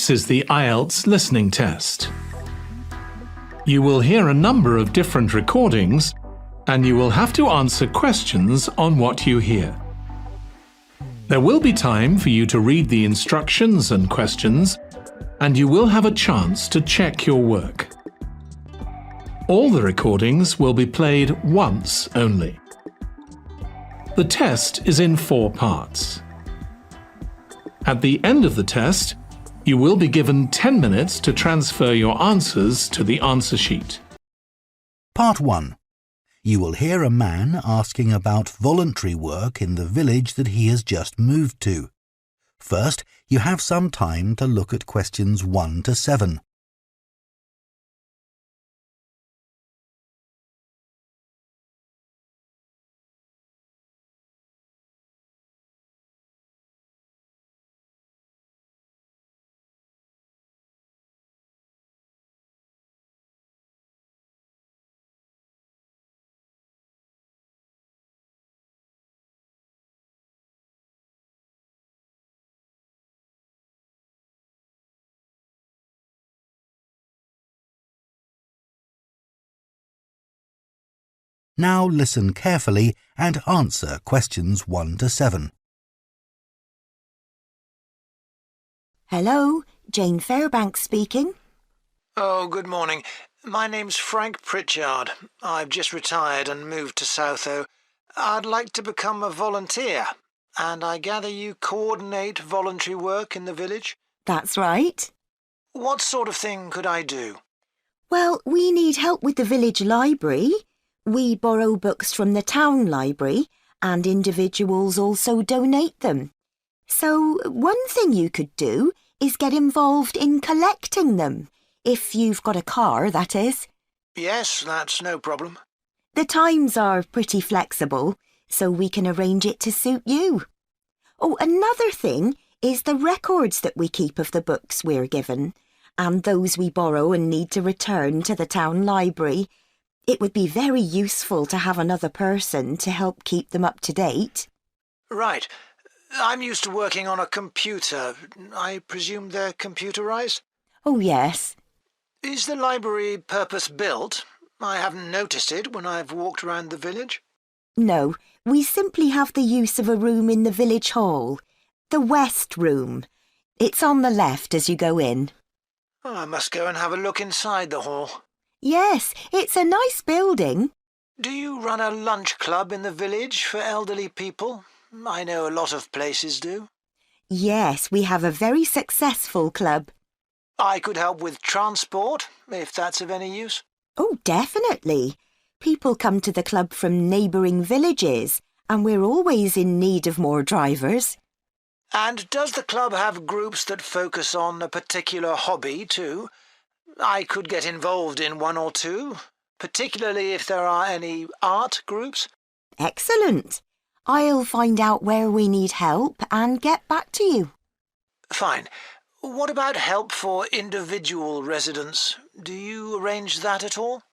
This is the IELTS listening test. You will hear a number of different recordings and you will have to answer questions on what you hear. There will be time for you to read the instructions and questions, and you will have a chance to check your work. All the recordings will be played once only. The test is in 4 parts. At the end of the test, you will be given 10 minutes to transfer your answers to the answer sheet. Part 1. You will hear a man asking about voluntary work in the village that he has just moved to. First, you have some time to look at questions 1 to 7. Now listen carefully and answer questions 1 to 7. Hello, Jane Fairbanks speaking. Oh, good morning. My name's Frank Pritchard. I've just retired and moved to Southo. I'd like to become a volunteer, and I gather you coordinate voluntary work in the village? That's right. What sort of thing could I do? Well, we need help with the village library. We borrow books from the town library, and individuals also donate them. So one thing you could do is get involved in collecting them, if you've got a car, that is. Yes, that's no problem. The times are pretty flexible, so we can arrange it to suit you. Oh, another thing is the records that we keep of the books we're given, and those we borrow and need to return to the town library. It would be very useful to have another person to help keep them up to date. Right. I'm used to working on a computer. I presume they're computerized? Oh, yes. Is the library purpose-built? I haven't noticed it when I've walked around the village. No, we simply have the use of a room in the village hall. The West Room. It's on the left as you go in. Oh, I must go and have a look inside the hall. Yes, it's a nice building. Do you run a lunch club in the village for elderly people? I know a lot of places do. Yes, we have a very successful club. I could help with transport, if that's of any use. Oh, definitely. People come to the club from neighbouring villages, and we're always in need of more drivers. And does the club have groups that focus on a particular hobby too? I could get involved in 1 or 2, particularly if there are any art groups. Excellent. I'll find out where we need help and get back to you. Fine. What about help for individual residents? Do you arrange that at all?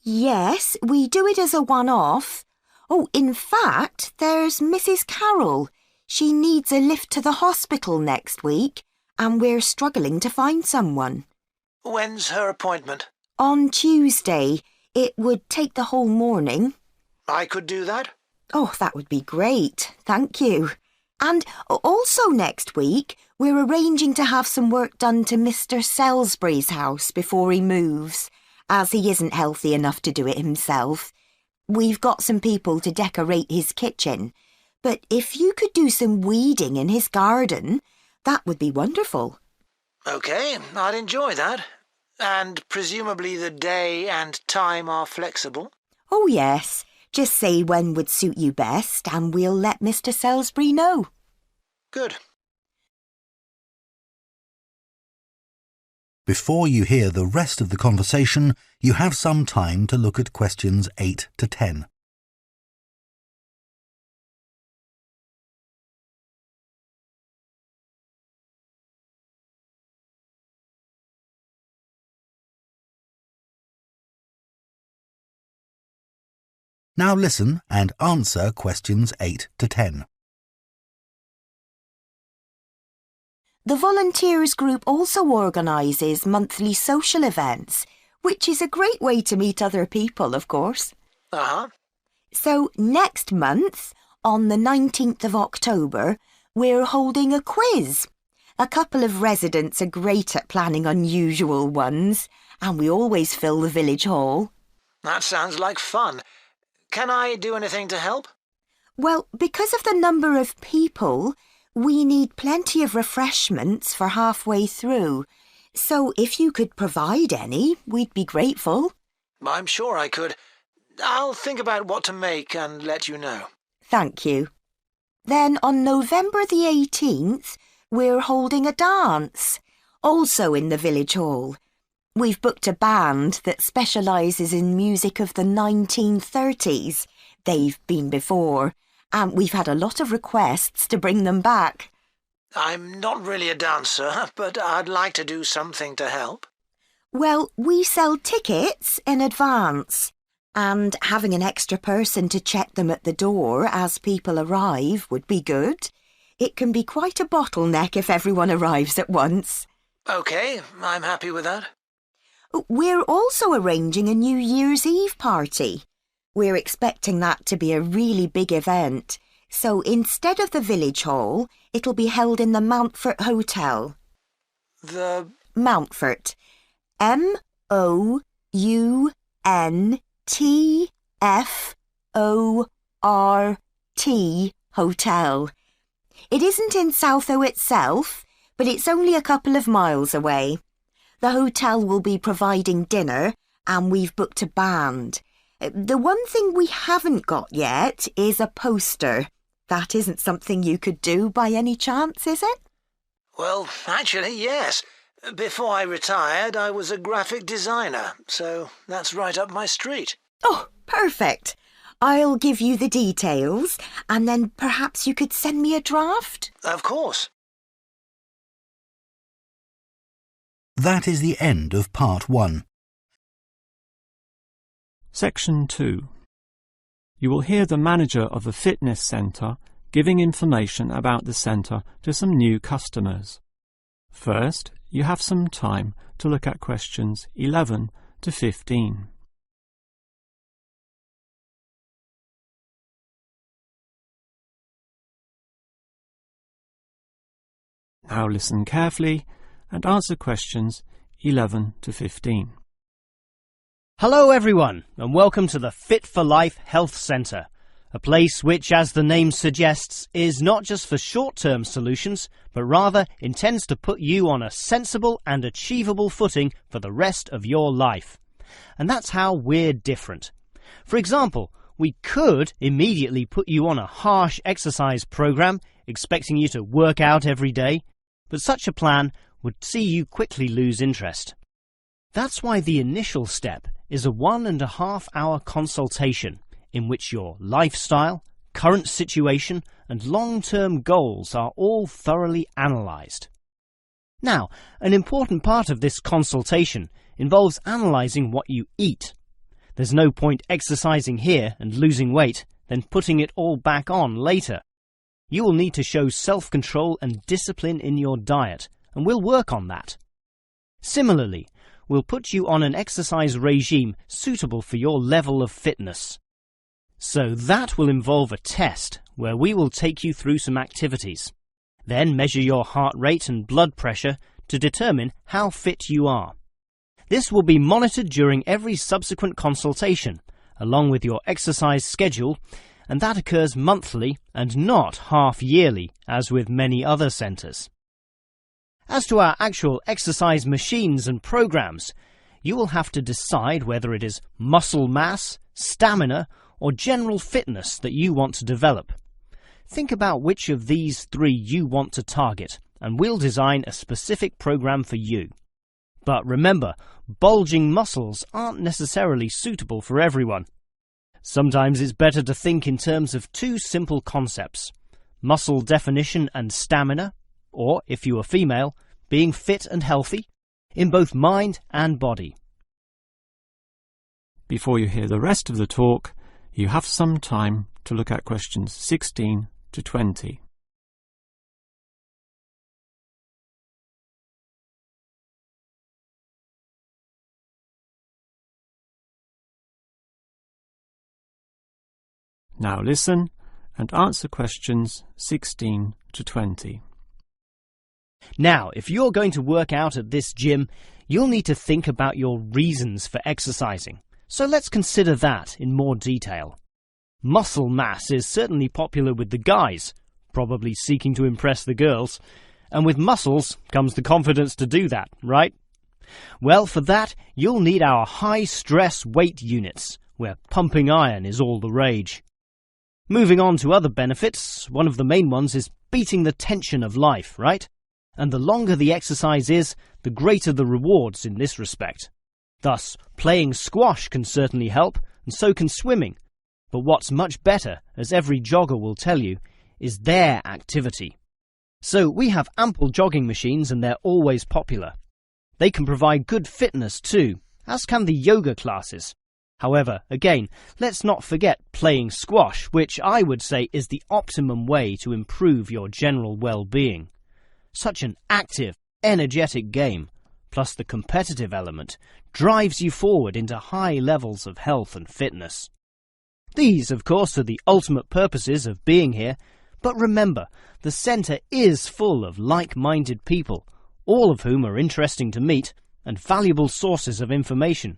Yes, we do it as a one-off. Oh, in fact, there's Mrs. Carroll. She needs a lift to the hospital next week, and we're struggling to find someone. When's her appointment? On Tuesday. It would take the whole morning. I could do that? Oh, that would be great. Thank you. And also next week, we're arranging to have some work done to Mr. Salisbury's house before he moves, as he isn't healthy enough to do it himself. We've got some people to decorate his kitchen, but if you could do some weeding in his garden, that would be wonderful. OK, I'd enjoy that. And presumably the day and time are flexible? Oh, yes. Just say when would suit you best and we'll let Mr. Salisbury know. Good. Before you hear the rest of the conversation, you have some time to look at questions 8 to 10. Now listen and answer questions 8 to 10. The volunteers group also organises monthly social events, which is a great way to meet other people, of course. Uh-huh. So next month, on the 19th of October, we're holding a quiz. A couple of residents are great at planning unusual ones, and we always fill the village hall. That sounds like fun. Can I do anything to help? Well, because of the number of people, we need plenty of refreshments for halfway through. So if you could provide any, we'd be grateful. I'm sure I could. I'll think about what to make and let you know. Thank you. Then on November the 18th, we're holding a dance, also in the village hall. We've booked a band that specialises in music of the 1930s. They've been before, and we've had a lot of requests to bring them back. I'm not really a dancer, but I'd like to do something to help. Well, we sell tickets in advance, and having an extra person to check them at the door as people arrive would be good. It can be quite a bottleneck if everyone arrives at once. OK, I'm happy with that. We're also arranging a New Year's Eve party. We're expecting that to be a really big event, so instead of the village hall, it'll be held in the Mountfort Hotel. The... Mountfort. M-O-U-N-T-F-O-R-T Hotel. It isn't in Southo itself, but it's only a couple of miles away. The hotel will be providing dinner, and we've booked a band. The one thing we haven't got yet is a poster. That isn't something you could do by any chance, is it? Well, actually, yes. Before I retired, I was a graphic designer, so that's right up my street. Oh, perfect. I'll give you the details, and then perhaps you could send me a draft? Of course. That is the end of part 1. Section 2. You will hear the manager of the fitness centre giving information about the centre to some new customers. First, you have some time to look at questions 11 to 15. Now listen carefully and answer questions 11 to 15. Hello everyone, and welcome to the Fit for Life Health Centre, a place which, as the name suggests, is not just for short-term solutions, but rather intends to put you on a sensible and achievable footing for the rest of your life. And that's how we're different. For example, we could immediately put you on a harsh exercise programme, expecting you to work out every day, but such a plan would see you quickly lose interest. That's why the initial step is a 1.5 hour consultation in which your lifestyle, current situation and long-term goals are all thoroughly analysed. Now, an important part of this consultation involves analysing what you eat. There's no point exercising here and losing weight, then putting it all back on later. You will need to show self-control and discipline in your diet, and we'll work on that. Similarly, we'll put you on an exercise regime suitable for your level of fitness. So that will involve a test where we will take you through some activities, then measure your heart rate and blood pressure to determine how fit you are. This will be monitored during every subsequent consultation, along with your exercise schedule, and that occurs monthly and not half-yearly, as with many other centres. As to our actual exercise machines and programs, you will have to decide whether it is muscle mass, stamina, or general fitness that you want to develop. Think about which of these 3 you want to target, and we'll design a specific program for you. But remember, bulging muscles aren't necessarily suitable for everyone. Sometimes it's better to think in terms of 2 simple concepts: muscle definition and stamina, or, if you are female, being fit and healthy, in both mind and body. Before you hear the rest of the talk, you have some time to look at questions 16 to 20. Now listen and answer questions 16 to 20. Now, if you're going to work out at this gym, you'll need to think about your reasons for exercising. So let's consider that in more detail. Muscle mass is certainly popular with the guys, probably seeking to impress the girls. And with muscles comes the confidence to do that, right? Well, for that, you'll need our high-stress weight units, where pumping iron is all the rage. Moving on to other benefits, one of the main ones is beating the tension of life, right? And the longer the exercise is, the greater the rewards in this respect. Thus, playing squash can certainly help, and so can swimming. But what's much better, as every jogger will tell you, is their activity. So we have ample jogging machines and they're always popular. They can provide good fitness too, as can the yoga classes. However, again, let's not forget playing squash, which I would say is the optimum way to improve your general well-being. Such an active, energetic game, plus the competitive element, drives you forward into high levels of health and fitness. These, of course, are the ultimate purposes of being here, but remember, the centre is full of like-minded people, all of whom are interesting to meet and valuable sources of information.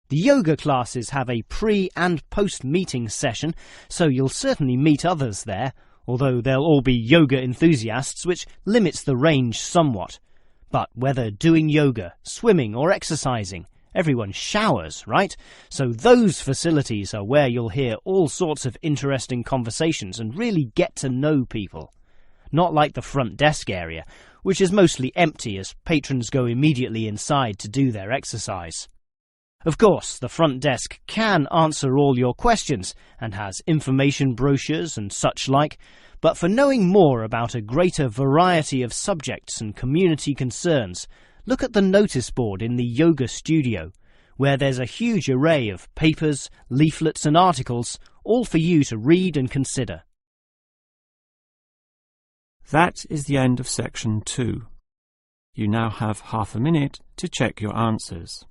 The yoga classes have a pre- and post-meeting session, so you'll certainly meet others there, although they'll all be yoga enthusiasts, which limits the range somewhat. But whether doing yoga, swimming or exercising, everyone showers, right? So those facilities are where you'll hear all sorts of interesting conversations and really get to know people. Not like the front desk area, which is mostly empty as patrons go immediately inside to do their exercise. Of course, the front desk can answer all your questions and has information brochures and such like, but for knowing more about a greater variety of subjects and community concerns, look at the notice board in the yoga studio, where there's a huge array of papers, leaflets and articles, all for you to read and consider. That is the end of section 2. You now have half a minute to check your answers.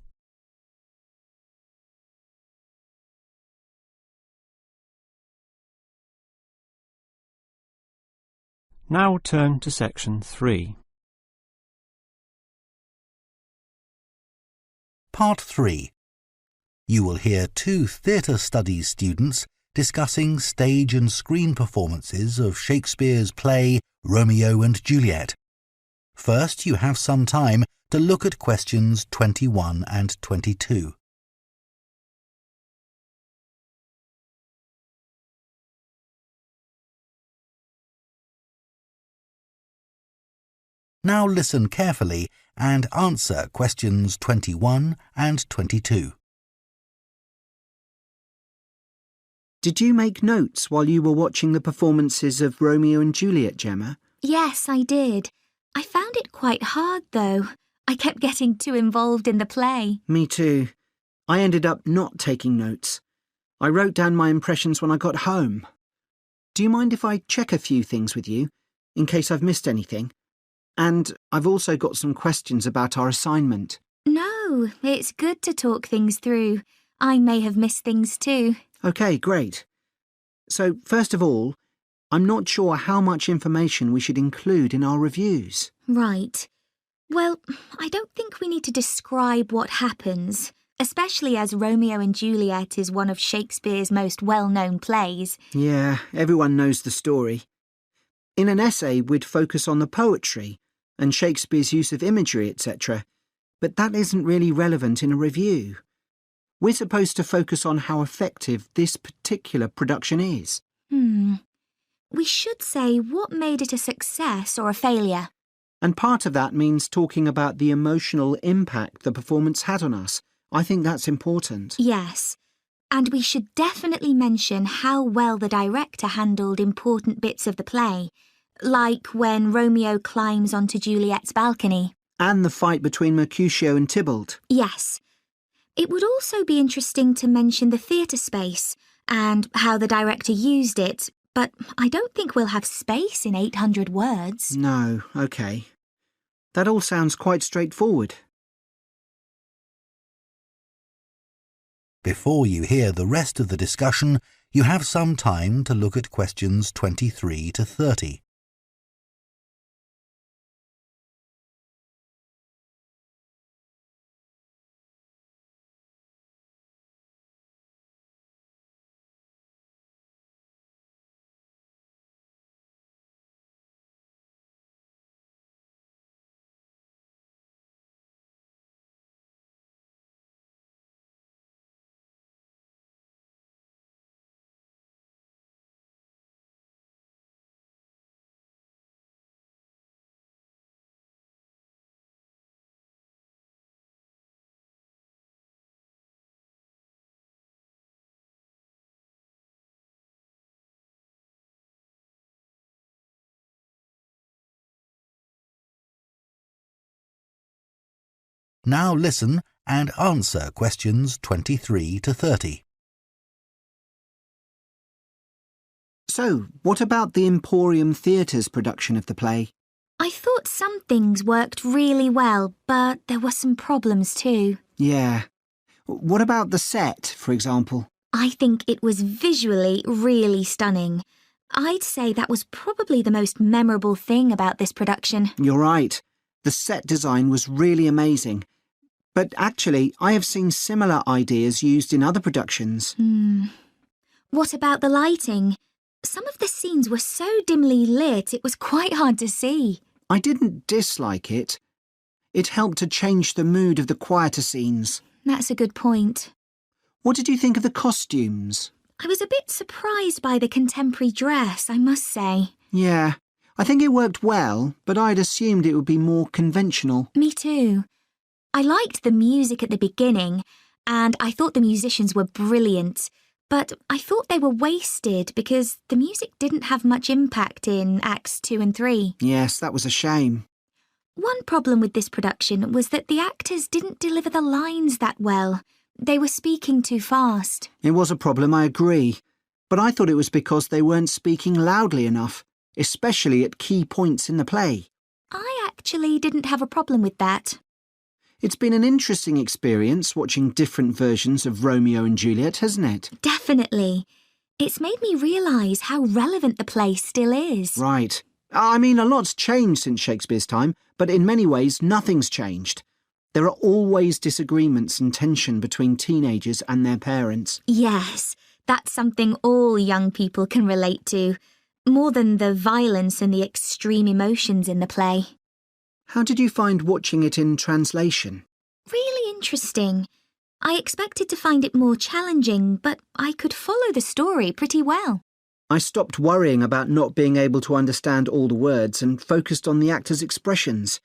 Now turn to section 3. Part 3. You will hear 2 theatre studies students discussing stage and screen performances of Shakespeare's play Romeo and Juliet. First, you have some time to look at questions 21 and 22. Now listen carefully and answer questions 21 and 22. Did you make notes while you were watching the performances of Romeo and Juliet, Gemma? Yes, I did. I found it quite hard, though. I kept getting too involved in the play. Me too. I ended up not taking notes. I wrote down my impressions when I got home. Do you mind if I check a few things with you, in case I've missed anything? And I've also got some questions about our assignment. No, it's good to talk things through. I may have missed things too. OK, great. So, first of all, I'm not sure how much information we should include in our reviews. Right. Well, I don't think we need to describe what happens, especially as Romeo and Juliet is one of Shakespeare's most well-known plays. Yeah, everyone knows the story. In an essay, we'd focus on the poetry and Shakespeare's use of imagery, etc., but that isn't really relevant in a review. We're supposed to focus on how effective this particular production is. We should say what made it a success or a failure. And part of that means talking about the emotional impact the performance had on us. I think that's important. Yes. And we should definitely mention how well the director handled important bits of the play, like when Romeo climbs onto Juliet's balcony. And the fight between Mercutio and Tybalt. Yes. It would also be interesting to mention the theatre space and how the director used it, but I don't think we'll have space in 800 words. No, OK. That all sounds quite straightforward. Before you hear the rest of the discussion, You have some time to look at questions 23 to 30. Now listen and answer questions 23 to 30. So, what about the Emporium Theatre's production of the play? I thought some things worked really well, but there were some problems too. Yeah. What about the set, for example? I think it was visually really stunning. I'd say that was probably the most memorable thing about this production. You're right. The set design was really amazing. But actually, I have seen similar ideas used in other productions. What about the lighting? Some of the scenes were so dimly lit it was quite hard to see. I didn't dislike it. It helped to change the mood of the quieter scenes. That's a good point. What did you think of the costumes? I was a bit surprised by the contemporary dress, I must say. Yeah, I think it worked well, but I'd assumed it would be more conventional. Me too. I liked the music at the beginning, and I thought the musicians were brilliant, but I thought they were wasted because the music didn't have much impact in Acts 2 and 3. Yes, that was a shame. One problem with this production was that the actors didn't deliver the lines that well. They were speaking too fast. It was a problem, I agree. But I thought it was because they weren't speaking loudly enough, especially at key points in the play. I actually didn't have a problem with that. It's been an interesting experience watching different versions of Romeo and Juliet, hasn't it? Definitely. It's made me realise how relevant the play still is. Right. I mean, a lot's changed since Shakespeare's time, but in many ways nothing's changed. There are always disagreements and tension between teenagers and their parents. Yes, that's something all young people can relate to, more than the violence and the extreme emotions in the play. How did you find watching it in translation? Really interesting. I expected to find it more challenging, but I could follow the story pretty well. I stopped worrying about not being able to understand all the words and focused on the actors' expressions.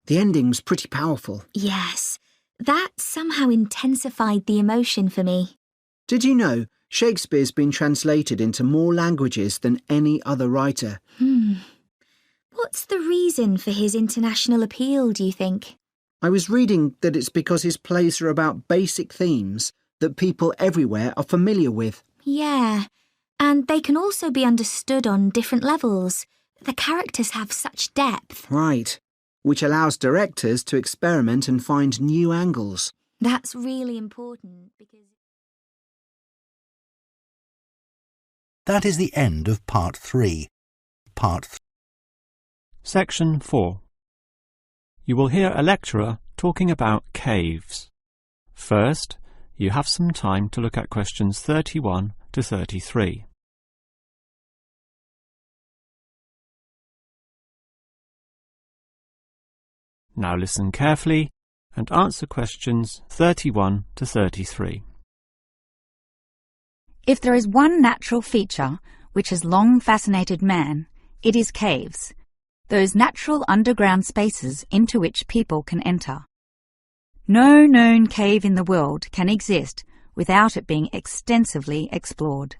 The ending was pretty powerful. Yes, that somehow intensified the emotion for me. Did you know Shakespeare's been translated into more languages than any other writer? What's the reason for his international appeal, do you think? I was reading that it's because his plays are about basic themes that people everywhere are familiar with. Yeah, and they can also be understood on different levels. The characters have such depth. Right, which allows directors to experiment and find new angles. That's really important because... That is the end of Part 3. Section 4. You will hear a lecturer talking about caves. First, you have some time to look at questions 31 to 33. Now listen carefully and answer questions 31 to 33. If there is one natural feature which has long fascinated man, it is caves, those natural underground spaces into which people can enter. No known cave in the world can exist without it being extensively explored.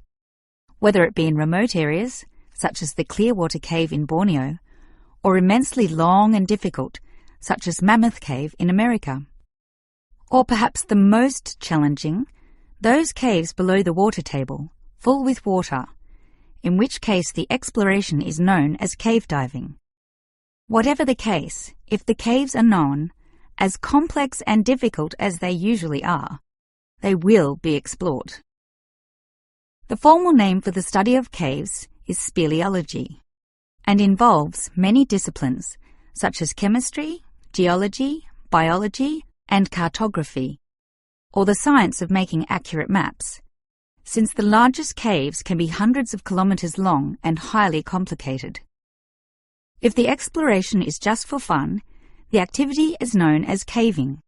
Whether it be in remote areas, such as the Clearwater Cave in Borneo, or immensely long and difficult, such as Mammoth Cave in America. Or perhaps the most challenging, those caves below the water table, full with water, in which case the exploration is known as cave diving. Whatever the case, if the caves are known, as complex and difficult as they usually are, they will be explored. The formal name for the study of caves is speleology and involves many disciplines such as chemistry, geology, biology, and cartography, or the science of making accurate maps, since the largest caves can be hundreds of kilometres long and highly complicated. If the exploration is just for fun, the activity is known as caving.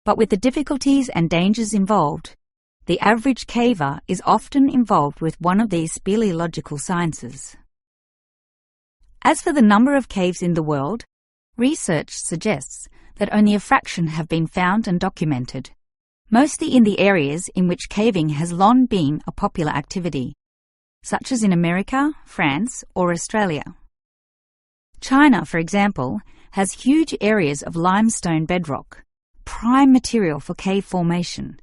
But with the difficulties and dangers involved, the average caver is often involved with one of these speleological sciences. As for the number of caves in the world, research suggests that only a fraction have been found and documented, mostly in the areas in which caving has long been a popular activity, such as in America, France, or Australia. China, for example, has huge areas of limestone bedrock, prime material for cave formation,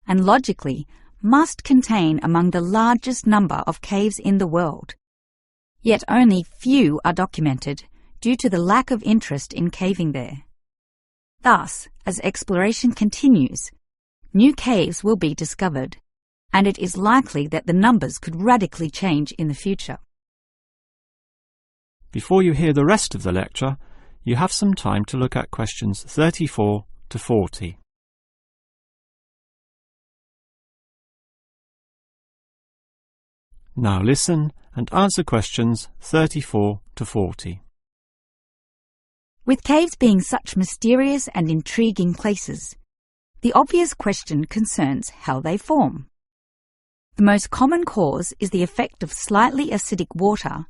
and logically must contain among the largest number of caves in the world. Yet only few are documented due to the lack of interest in caving there. Thus, as exploration continues, new caves will be discovered, and it is likely that the numbers could radically change in the future. Before you hear the rest of the lecture, you have some time to look at questions 34 to 40. Now listen and answer questions 34 to 40. With caves being such mysterious and intriguing places, the obvious question concerns how they form. The most common cause is the effect of slightly acidic water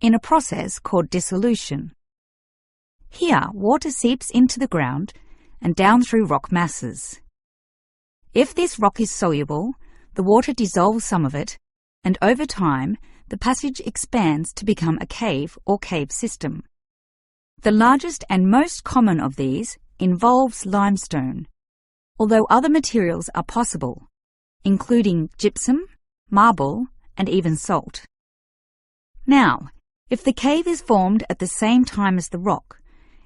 in a process called dissolution. Here, water seeps into the ground and down through rock masses. If this rock is soluble, the water dissolves some of it, and over time, the passage expands to become a cave or cave system. The largest and most common of these involves limestone, although other materials are possible, including gypsum, marble, and even salt. Now, if the cave is formed at the same time as the rock,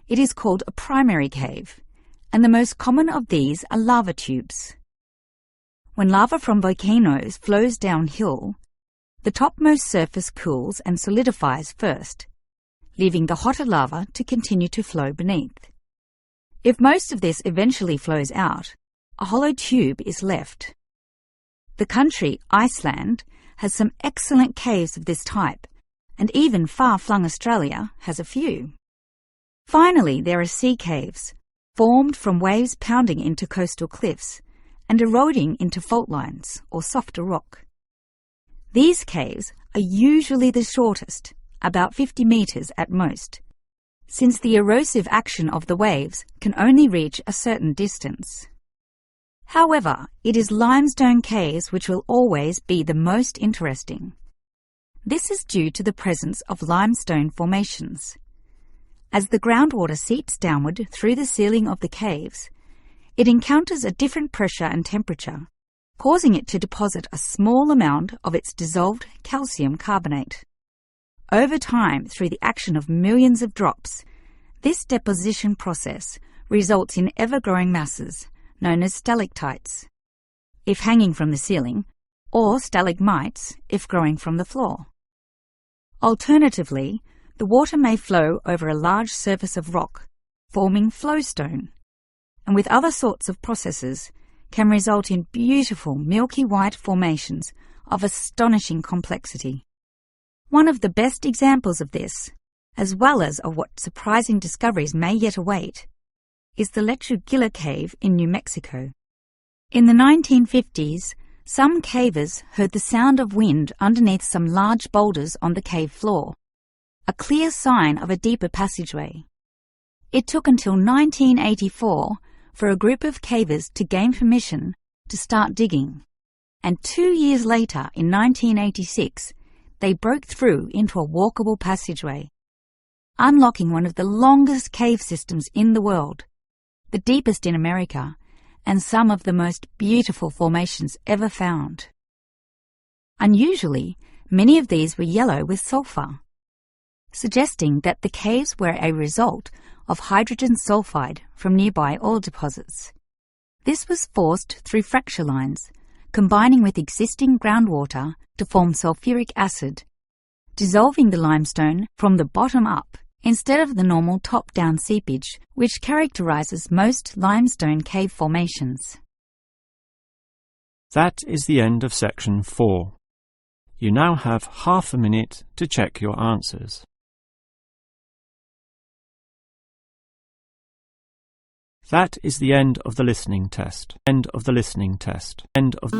it is called a primary cave, and the most common of these are lava tubes. When lava from volcanoes flows downhill, the topmost surface cools and solidifies first, leaving the hotter lava to continue to flow beneath. If most of this eventually flows out, a hollow tube is left. The country, Iceland, has some excellent caves of this type, and even far-flung Australia has a few. Finally, there are sea caves, formed from waves pounding into coastal cliffs and eroding into fault lines or softer rock. These caves are usually the shortest, about 50 metres at most, since the erosive action of the waves can only reach a certain distance. However, it is limestone caves which will always be the most interesting. This is due to the presence of limestone formations. As the groundwater seeps downward through the ceiling of the caves, it encounters a different pressure and temperature, causing it to deposit a small amount of its dissolved calcium carbonate. Over time, through the action of millions of drops, this deposition process results in ever-growing masses, known as stalactites, if hanging from the ceiling, or stalagmites, if growing from the floor. Alternatively, the water may flow over a large surface of rock, forming flowstone, and with other sorts of processes, can result in beautiful milky white formations of astonishing complexity. One of the best examples of this, as well as of what surprising discoveries may yet await, is the Lechu Gila Cave in New Mexico. In the 1950s, some cavers heard the sound of wind underneath some large boulders on the cave floor, a clear sign of a deeper passageway. It took until 1984 for a group of cavers to gain permission to start digging, and 2 years later, in 1986, they broke through into a walkable passageway, unlocking one of the longest cave systems in the world, the deepest in America, and some of the most beautiful formations ever found. Unusually, many of these were yellow with sulfur, suggesting that the caves were a result of hydrogen sulfide from nearby oil deposits. This was forced through fracture lines, combining with existing groundwater to form sulfuric acid, dissolving the limestone from the bottom up instead of the normal top-down seepage which characterizes most limestone cave formations. That is the end of section 4. You now have half a minute to check your answers. That is the end of the listening test. End of the listening test. End of